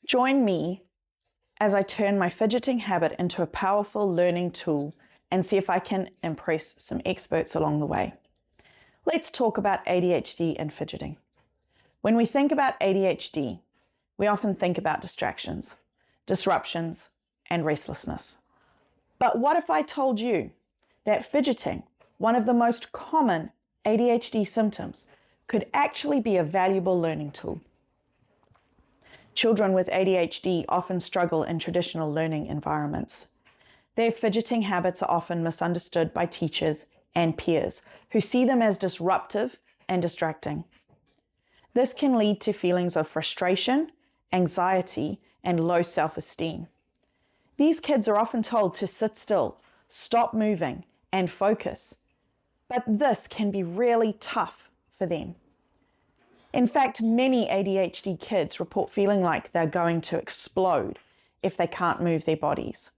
Join me as I turn my fidgeting habit into a powerful learning tool and see if I can impress some experts along the way. Let's talk about ADHD and fidgeting. When we think about ADHD, we often think about distractions, disruptions, and restlessness. But what if I told you that fidgeting, one of the most common ADHD symptoms, could actually be a valuable learning tool? Children with ADHD often struggle in traditional learning environments. Their fidgeting habits are often misunderstood by teachers and peers who see them as disruptive and distracting. This can lead to feelings of frustration, anxiety, and low self-esteem. These kids are often told to sit still, stop moving, and focus, but this can be really tough for them. In fact, many ADHD kids report feeling like they're going to explode if they can't move their bodies.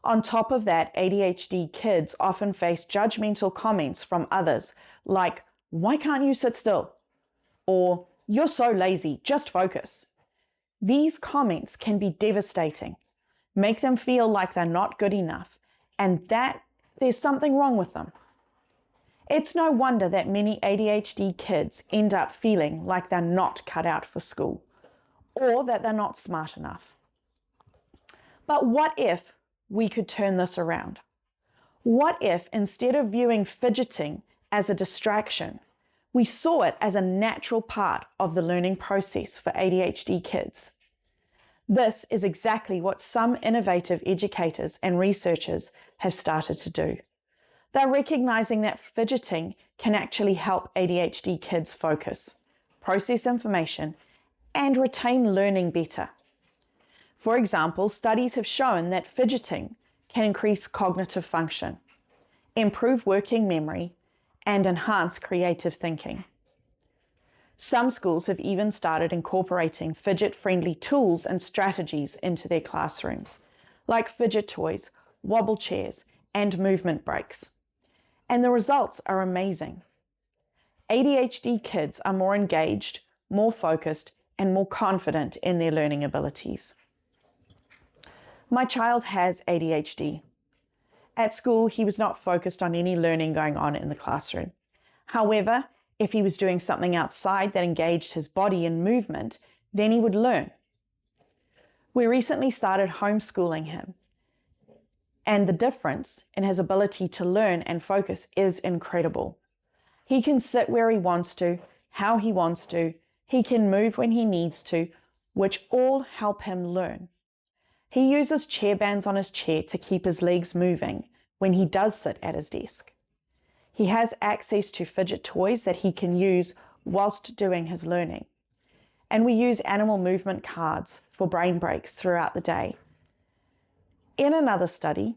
On top of that, ADHD kids often face judgmental comments from others like, "Why can't you sit still?" or "You're so lazy, just focus." These comments can be devastating, make them feel like they're not good enough, and that there's something wrong with them. It's no wonder that many ADHD kids end up feeling like they're not cut out for school, or that they're not smart enough. But what if we could turn this around? What if, instead of viewing fidgeting as a distraction, we saw it as a natural part of the learning process for ADHD kids? This is exactly what some innovative educators and researchers have started to do. They're recognizing that fidgeting can actually help ADHD kids focus, process information, and retain learning better. For example, studies have shown that fidgeting can increase cognitive function, improve working memory, and enhance creative thinking. Some schools have even started incorporating fidget-friendly tools and strategies into their classrooms, like fidget toys, wobble chairs, and movement breaks. And the results are amazing. ADHD kids are more engaged, more focused, and more confident in their learning abilities. My child has ADHD. At school, he was not focused on any learning going on in the classroom. However, if he was doing something outside that engaged his body in movement, then he would learn. We recently started homeschooling him, and the difference in his ability to learn and focus is incredible. He can sit where he wants to, how he wants to, he can move when he needs to, which all help him learn. He uses chair bands on his chair to keep his legs moving when he does sit at his desk. He has access to fidget toys that he can use whilst doing his learning. And we use animal movement cards for brain breaks throughout the day. In another study,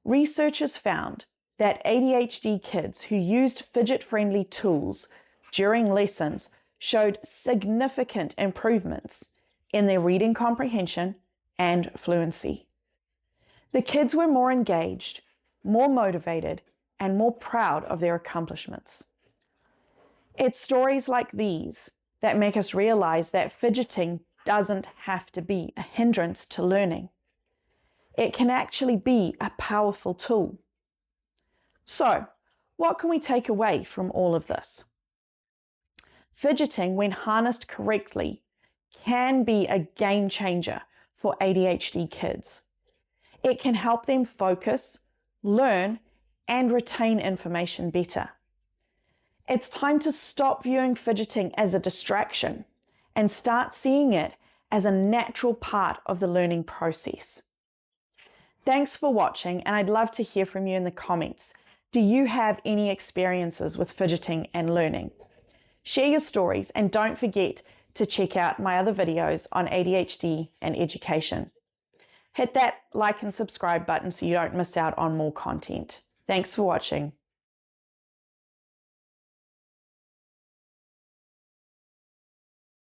researchers found that ADHD kids who used fidget-friendly tools during lessons showed significant improvements in their reading comprehension and fluency. The kids were more engaged, more motivated, and more proud of their accomplishments. It's stories like these that make us realize that fidgeting doesn't have to be a hindrance to learning. It can actually be a powerful tool. So, what can we take away from all of this? Fidgeting, when harnessed correctly, can be a game changer for ADHD kids. It can help them focus, learn, and retain information better. It's time to stop viewing fidgeting as a distraction and start seeing it as a natural part of the learning process. Thanks for watching, and I'd love to hear from you in the comments. Do you have any experiences with fidgeting and learning? Share your stories, and don't forget to check out my other videos on ADHD and education. Hit that like and subscribe button so you don't miss out on more content. Thanks for watching.